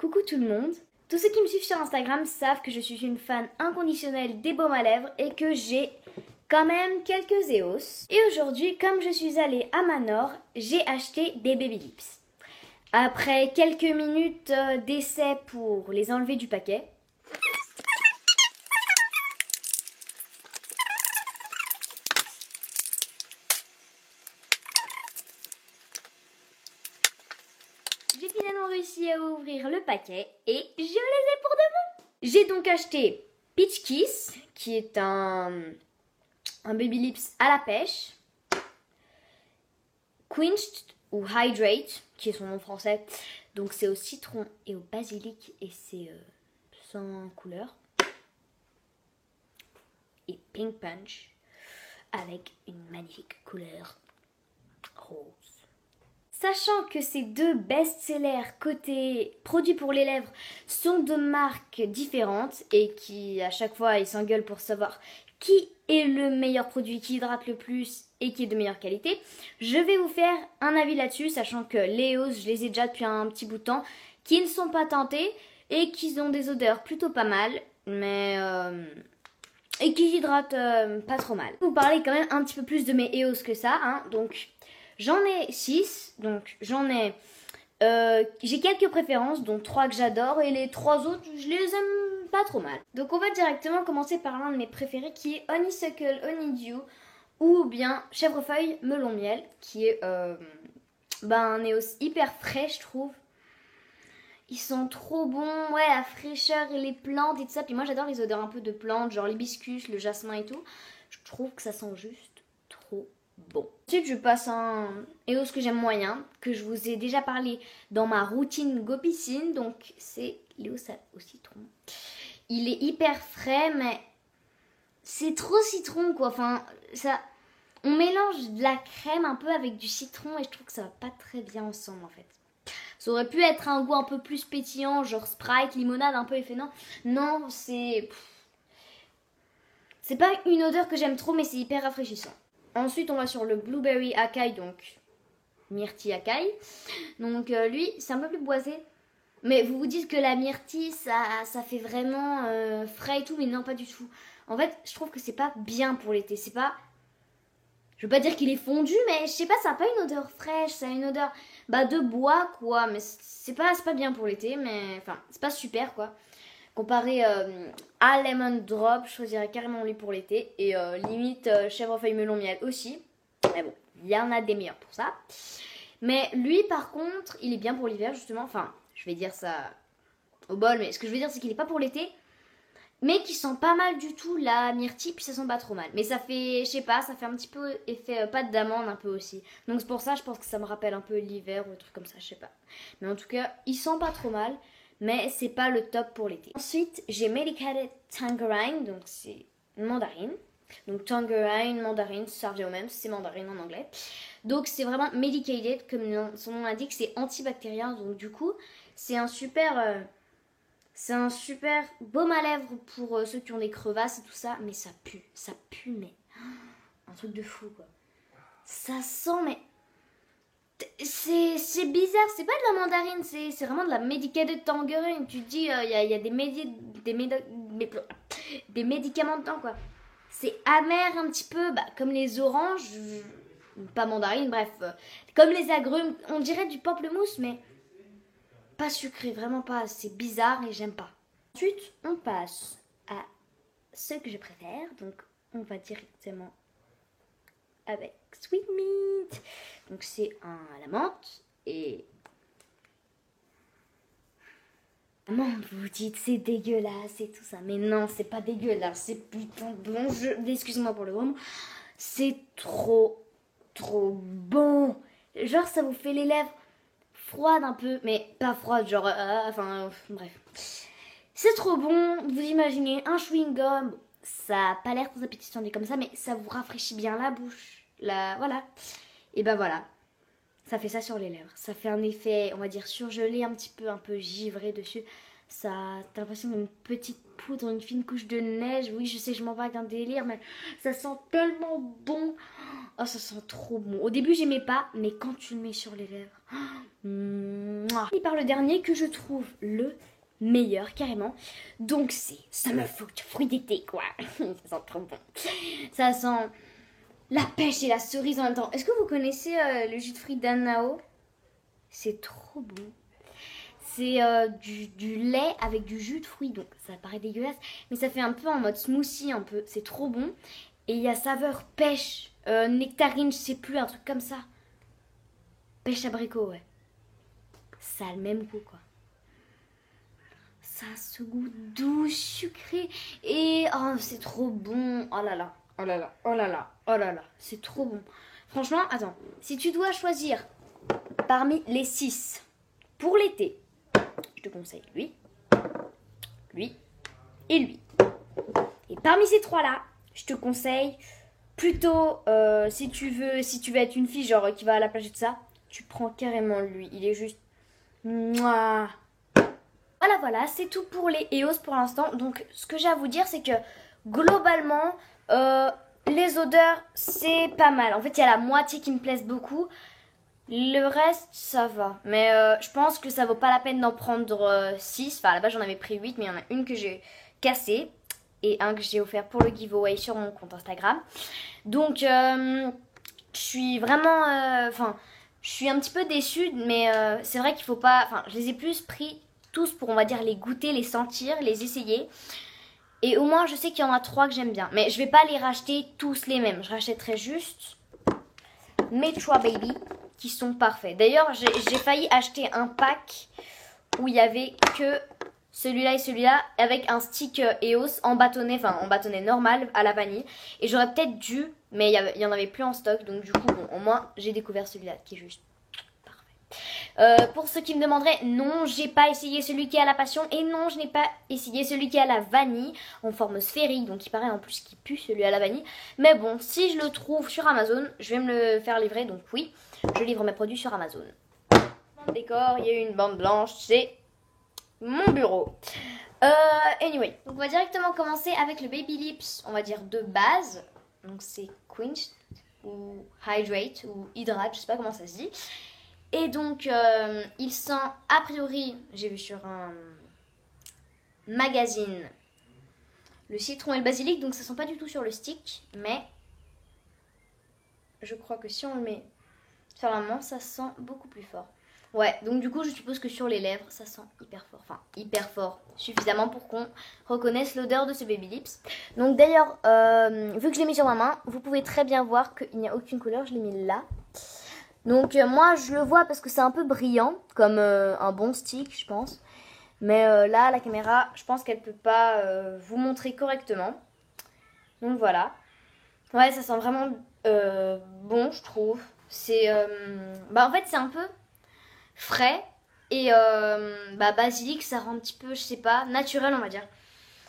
Coucou tout le monde. Tous ceux qui me suivent sur Instagram savent que je suis une fan inconditionnelle des baumes à lèvres et que j'ai quand même quelques EOS. Et aujourd'hui, comme je suis allée à Manor, j'ai acheté des Baby Lips. Après quelques minutes d'essai pour les enlever du paquet, j'ai finalement réussi à ouvrir le paquet et je les ai pour de bon. J'ai donc acheté Peach Kiss, qui est un Baby Lips à la pêche, Quenched ou Hydrate, qui est son nom français, donc c'est au citron et au basilic et c'est sans couleur, et Pink Punch avec une magnifique couleur rose. Sachant que ces deux best-sellers côté produits pour les lèvres sont de marques différentes et qui à chaque fois ils s'engueulent pour savoir qui est le meilleur produit, qui hydrate le plus et qui est de meilleure qualité, je vais vous faire un avis là-dessus, sachant que les EOS, je les ai déjà depuis un petit bout de temps, qui ne sont pas tentés et qui ont des odeurs plutôt pas mal, mais et qui hydratent pas trop mal. Je vais vous parler quand même un petit peu plus de mes EOS que ça, hein, donc j'en ai 6, donc j'en ai... j'ai quelques préférences, dont 3 que j'adore, et les 3 autres, je les aime pas trop mal. Donc on va directement commencer par l'un de mes préférés, qui est Honeysuckle Honeydew, ou bien Chèvrefeuille Melon Miel, qui est un EOS hyper frais, je trouve. Ils sont trop bons, ouais, la fraîcheur et les plantes et tout ça. Puis moi j'adore les odeurs un peu de plantes, genre l'hibiscus, le jasmin et tout. Je trouve que ça sent juste trop bon. Ensuite, je passe un EOS que j'aime moyen, que je vous ai déjà parlé dans ma routine Go Piscine. Donc, c'est l'EOS au citron. Il est hyper frais, mais c'est trop citron, quoi. Enfin, ça... On mélange de la crème un peu avec du citron et je trouve que ça va pas très bien ensemble, en fait. Ça aurait pu être un goût un peu plus pétillant, genre Sprite, limonade, un peu effet. Non, c'est pas une odeur que j'aime trop, mais c'est hyper rafraîchissant. Ensuite, on va sur le Blueberry Acai, donc myrtille Acai. Donc lui, c'est un peu plus boisé. Mais vous vous dites que la myrtille, ça fait vraiment frais et tout, mais non, pas du tout. En fait, je trouve que c'est pas bien pour l'été. C'est pas... Je veux pas dire qu'il est fondu, mais je sais pas, ça a pas une odeur fraîche, ça a une odeur de bois, quoi. Mais c'est pas bien pour l'été, mais... Enfin, c'est pas super, quoi. Comparé à Lemon Drop, je choisirais carrément lui pour l'été. Et limite Chèvrefeuille Melon Miel aussi. Mais bon, il y en a des meilleurs pour ça. Mais lui, par contre, il est bien pour l'hiver, justement. Enfin, je vais dire ça au bol, mais ce que je veux dire, c'est qu'il est pas pour l'été. Mais qui sent pas mal du tout la myrtille, puis ça sent pas trop mal. Mais ça fait, je sais pas, ça fait un petit peu effet pâte d'amande un peu aussi. Donc c'est pour ça, je pense que ça me rappelle un peu l'hiver ou un truc comme ça, je sais pas. Mais en tout cas, il sent pas trop mal. Mais c'est pas le top pour l'été. Ensuite, j'ai Medicated Tangerine, donc c'est mandarine. Donc tangerine, mandarine, ça revient au même, c'est mandarine en anglais. Donc c'est vraiment medicated, comme son nom l'indique, c'est antibactérien. Donc du coup, c'est un super baume à lèvres pour ceux qui ont des crevasses et tout ça. Mais ça pue, mais un truc de fou, quoi. Ça sent, mais... C'est bizarre, c'est pas de la mandarine, c'est vraiment de la medicated tangerine. Tu te dis, il y a des médicaments dedans, quoi. C'est amer un petit peu, comme les oranges, pas mandarine, bref. Comme les agrumes, on dirait du pamplemousse, mais pas sucré, vraiment pas. C'est bizarre et j'aime pas. Ensuite, on passe à ce que je préfère, donc on va directement avec Sweet Meat. Donc c'est à la menthe et... Menthe, vous dites c'est dégueulasse et tout ça. Mais non, c'est pas dégueulasse, c'est putain bon. Excusez-moi pour le gros mot. C'est trop bon. Genre ça vous fait les lèvres froides un peu, mais pas froides, genre... bref. C'est trop bon, vous imaginez un chewing-gum. Ça a pas l'air très appétissant dit comme ça, mais ça vous rafraîchit bien la bouche. Voilà. Et voilà. Ça fait ça sur les lèvres. Ça fait un effet, on va dire, surgelé, un peu givré dessus. Ça, t'as l'impression d'une petite poudre, une fine couche de neige. Oui, je sais, je m'en vais avec un délire, mais ça sent tellement bon. Oh, ça sent trop bon. Au début, j'aimais pas, mais quand tu le mets sur les lèvres... Mouah. Et par le dernier que je trouve le meilleur, carrément. Donc c'est Summer Fruit, fruit d'été, quoi. Ça sent trop bon. Ça sent la pêche et la cerise en même temps. Est-ce que vous connaissez le jus de fruits d'Anao? C'est trop bon. C'est du lait avec du jus de fruits, donc ça paraît dégueulasse, mais ça fait un peu en mode smoothie, un peu. C'est trop bon. Et il y a saveur pêche, nectarine, je sais plus, un truc comme ça. Pêche abricot, ouais. Ça a le même goût, quoi. Ça a ce goût doux, sucré. Et oh, c'est trop bon. Oh là là, oh là là, oh là là, oh là là. C'est trop bon. Franchement, attends. Si tu dois choisir parmi les 6 pour l'été, je te conseille lui, lui et lui. Et parmi ces 3-là, je te conseille plutôt, si tu veux être une fille genre qui va à la plage et tout ça, tu prends carrément lui. Il est juste... Mouah. Voilà, c'est tout pour les EOS pour l'instant. Donc, ce que j'ai à vous dire, c'est que globalement, les odeurs, c'est pas mal. En fait, il y a la moitié qui me plaisent beaucoup. Le reste, ça va. Mais je pense que ça vaut pas la peine d'en prendre 6. Enfin, à la base, j'en avais pris 8, mais il y en a une que j'ai cassée. Et un que j'ai offert pour le giveaway sur mon compte Instagram. Donc, je suis vraiment... je suis un petit peu déçue, mais c'est vrai qu'il faut pas... Enfin, je les ai plus pris tous pour, on va dire, les goûter, les sentir, les essayer. Et au moins, je sais qu'il y en a 3 que j'aime bien. Mais je vais pas les racheter tous les mêmes. Je rachèterai juste mes 3 baby qui sont parfaits. D'ailleurs, j'ai failli acheter un pack où il y avait que celui-là et celui-là avec un stick EOS en bâtonnet normal à la vanille. Et j'aurais peut-être dû, mais il y en avait plus en stock. Donc du coup, bon, au moins, j'ai découvert celui-là qui est juste... pour ceux qui me demanderaient, non, j'ai pas essayé celui qui est à la passion et non, je n'ai pas essayé celui qui est à la vanille en forme sphérique, donc il paraît en plus qu'il pue celui à la vanille. Mais bon, si je le trouve sur Amazon, je vais me le faire livrer, donc oui, je livre mes produits sur Amazon. Décor, il y a une bande blanche, c'est mon bureau. Anyway, donc on va directement commencer avec le Baby Lips, on va dire de base. Donc c'est Quenched ou Hydrate ou Hydrate, je sais pas comment ça se dit. Et donc, il sent, a priori, j'ai vu sur un magazine, le citron et le basilic. Donc, ça sent pas du tout sur le stick. Mais, je crois que si on le met sur la main, ça sent beaucoup plus fort. Ouais, donc du coup, je suppose que sur les lèvres, ça sent hyper fort. Enfin, hyper fort. Suffisamment pour qu'on reconnaisse l'odeur de ce Baby Lips. Donc, d'ailleurs, vu que je l'ai mis sur ma main, vous pouvez très bien voir qu'il n'y a aucune couleur. Je l'ai mis là. Donc moi je le vois parce que c'est un peu brillant, comme un bon stick je pense. Mais là la caméra je pense qu'elle peut pas vous montrer correctement. Donc voilà. Ouais, ça sent vraiment bon je trouve. C'est en fait c'est un peu frais. Et basilic ça rend un petit peu, je sais pas, naturel on va dire.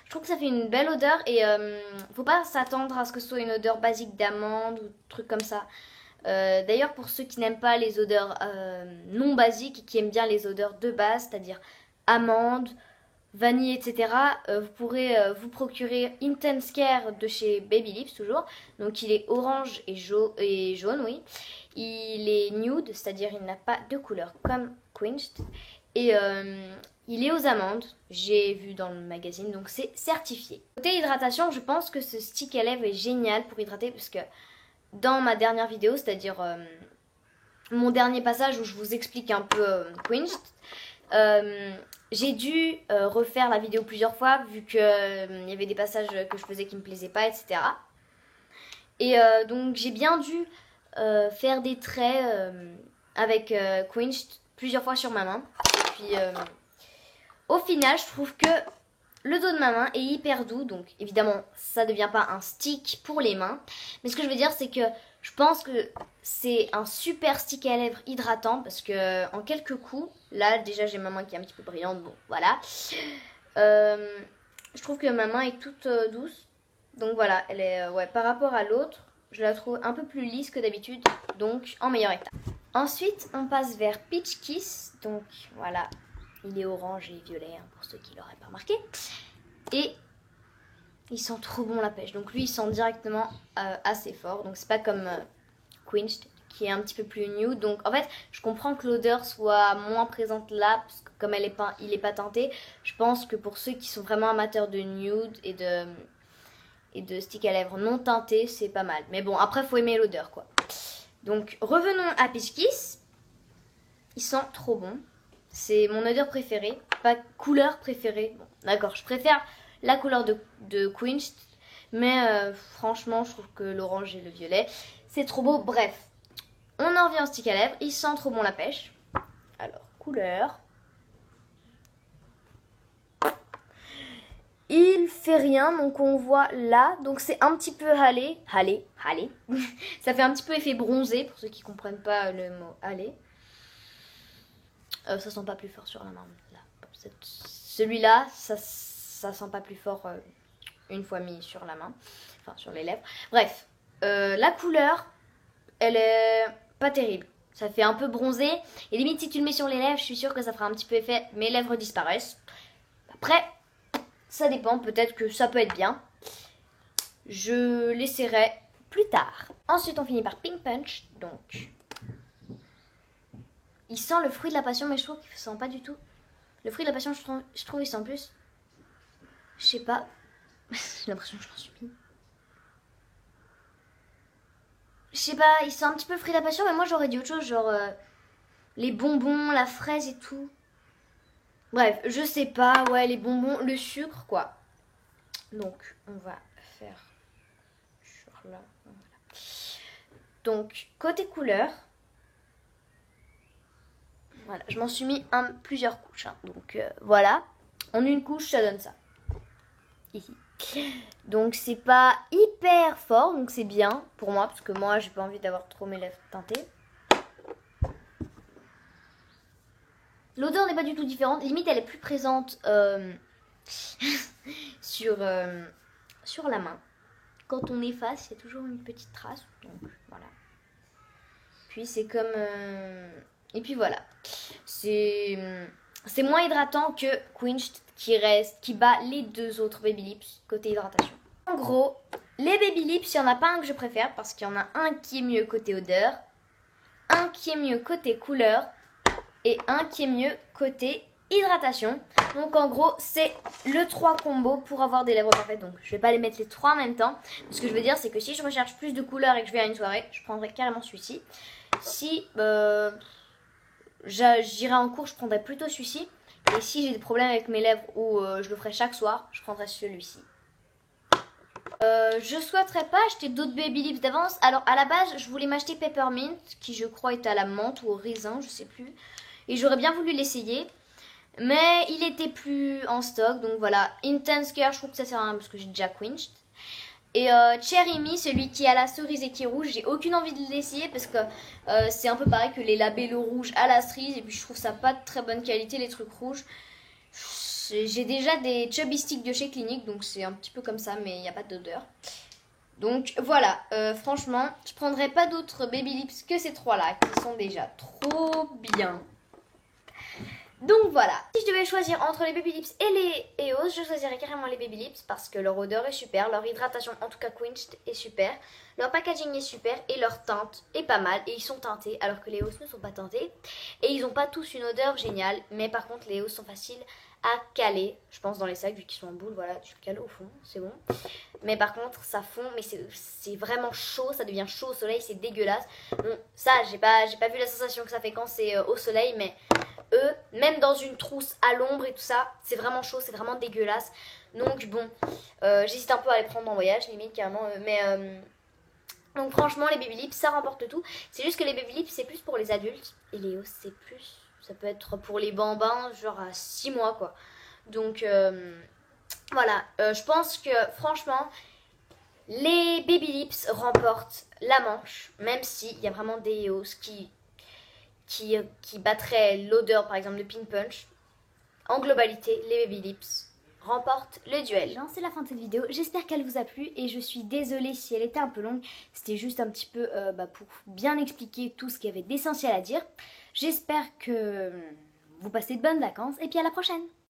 Je trouve que ça fait une belle odeur. Et faut pas s'attendre à ce que ce soit une odeur basique d'amande ou truc comme ça. D'ailleurs, pour ceux qui n'aiment pas les odeurs non basiques et qui aiment bien les odeurs de base, c'est-à-dire amande, vanille, etc., vous pourrez vous procurer Intense Care de chez Baby Lips toujours. Donc il est orange et jaune, oui. Il est nude, c'est-à-dire il n'a pas de couleur comme Quenched. Et il est aux amandes, j'ai vu dans le magazine, donc c'est certifié. Côté hydratation, je pense que ce stick à lèvres est génial pour hydrater parce que dans ma dernière vidéo, c'est-à-dire mon dernier passage où je vous explique un peu Quenched, j'ai dû refaire la vidéo plusieurs fois vu qu'il y avait des passages que je faisais qui me plaisaient pas, etc. Et donc j'ai bien dû faire des traits avec Quenched plusieurs fois sur ma main. Et puis au final, je trouve que le dos de ma main est hyper doux, donc évidemment ça ne devient pas un stick pour les mains. Mais ce que je veux dire c'est que je pense que c'est un super stick à lèvres hydratant parce que en quelques coups, là déjà j'ai ma main qui est un petit peu brillante, bon voilà. Je trouve que ma main est toute douce, donc voilà, elle est par rapport à l'autre, je la trouve un peu plus lisse que d'habitude, donc en meilleur état. Ensuite on passe vers Peach Kiss, donc voilà. Il est orange et violet, hein, pour ceux qui l'auraient pas remarqué. Et il sent trop bon la pêche. Donc lui, il sent directement assez fort. Donc c'est pas comme Quenched, qui est un petit peu plus nude. Donc en fait, je comprends que l'odeur soit moins présente là, parce que comme il est pas teinté, je pense que pour ceux qui sont vraiment amateurs de nude et de stick à lèvres non teintés, c'est pas mal. Mais bon, après, faut aimer l'odeur, quoi. Donc, revenons à Peach Kiss. Il sent trop bon. C'est mon odeur préférée, pas couleur préférée. Bon, d'accord, je préfère la couleur de Quenched, mais franchement, je trouve que l'orange et le violet, c'est trop beau. Bref, on en revient au stick à lèvres. Il sent trop bon la pêche. Alors, couleur. Il fait rien, donc on voit là, donc c'est un petit peu halé, ça fait un petit peu effet bronzé, pour ceux qui comprennent pas le mot halé. Ça sent pas plus fort sur la main, là. Celui-là, ça sent pas plus fort une fois mis sur la main, enfin sur les lèvres. Bref, la couleur, elle est pas terrible. Ça fait un peu bronzé, et limite si tu le mets sur les lèvres, je suis sûre que ça fera un petit peu effet, mes lèvres disparaissent. Après, ça dépend, peut-être que ça peut être bien. Je l'essaierai plus tard. Ensuite, on finit par Pink Punch. Donc, il sent le fruit de la passion, mais je trouve qu'il ne sent pas du tout. Le fruit de la passion, je trouve il sent plus. Je sais pas. J'ai l'impression que je m'en suis mis. Je sais pas, il sent un petit peu le fruit de la passion, mais moi j'aurais dit autre chose, genre les bonbons, la fraise et tout. Bref, je sais pas, ouais, les bonbons, le sucre, quoi. Donc, on va faire sur là. Voilà. Donc, côté couleur, voilà, je m'en suis mis plusieurs couches. Hein. Donc, voilà. En une couche, ça donne ça. Ici. Donc, c'est pas hyper fort, donc c'est bien pour moi, parce que moi, j'ai pas envie d'avoir trop mes lèvres teintées. L'odeur n'est pas du tout différente. Limite, elle est plus présente sur la main. Quand on efface, il y a toujours une petite trace. Donc, voilà. Puis, c'est comme... Et puis, voilà. C'est moins hydratant que Quenched qui bat les deux autres Baby Lips côté hydratation. En gros, les Baby Lips, il n'y en a pas un que je préfère parce qu'il y en a un qui est mieux côté odeur, un qui est mieux côté couleur et un qui est mieux côté hydratation. Donc en gros, c'est le 3 combo pour avoir des lèvres parfaites. Donc je vais pas les mettre les 3 en même temps. Ce que je veux dire, c'est que si je recherche plus de couleurs et que je vais à une soirée, je prendrai carrément celui-ci. Si j'irai en cours, je prendrai plutôt celui-ci. Et si j'ai des problèmes avec mes lèvres ou je le ferai chaque soir, je prendrai celui-ci. Je souhaiterais pas acheter d'autres Baby Lips d'avance. Alors à la base, je voulais m'acheter Peppermint, qui je crois est à la menthe ou au raisin, je sais plus. Et j'aurais bien voulu l'essayer. Mais il était plus en stock, donc voilà. Intense Care, je trouve que ça sert à rien parce que j'ai déjà Quenched. Et Cherry Me, celui qui a la cerise et qui est rouge, j'ai aucune envie de l'essayer parce que c'est un peu pareil que les labellos rouges à la cerise. Et puis je trouve ça pas de très bonne qualité, les trucs rouges. J'ai déjà des Chubby Sticks de chez Clinique, donc c'est un petit peu comme ça, mais il n'y a pas d'odeur. Donc voilà, franchement, je prendrai pas d'autres Baby Lips que ces trois-là, qui sont déjà trop bien. Donc voilà, si je devais choisir entre les Baby Lips et les EOS, je choisirais carrément les Baby Lips parce que leur odeur est super, leur hydratation, en tout cas Quenched, est super, leur packaging est super et leur teinte est pas mal et ils sont teintés alors que les EOS ne sont pas teintés et ils n'ont pas tous une odeur géniale, mais par contre les EOS sont faciles à caler, je pense dans les sacs vu qu'ils sont en boule, voilà, tu le cales au fond, c'est bon. Mais par contre ça fond, mais c'est vraiment chaud, ça devient chaud au soleil, c'est dégueulasse. Bon, ça j'ai pas vu la sensation que ça fait quand c'est au soleil, mais eux, même dans une trousse à l'ombre et tout ça, c'est vraiment chaud, c'est vraiment dégueulasse. Donc bon, j'hésite un peu à les prendre en voyage, limite carrément, donc franchement les Baby Lips ça remporte tout. C'est juste que les Baby Lips c'est plus pour les adultes et les EOS c'est plus, ça peut être pour les bambins genre à 6 mois quoi. Donc voilà, je pense que franchement les Baby Lips remportent la manche, même s'il y a vraiment des EOS qui battraient l'odeur par exemple de Pink Punch. En globalité, les Baby Lips remportent le duel. C'est la fin de cette vidéo, j'espère qu'elle vous a plu et je suis désolée si elle était un peu longue. C'était juste un petit peu pour bien expliquer tout ce qu'il y avait d'essentiel à dire. J'espère que vous passez de bonnes vacances et puis à la prochaine.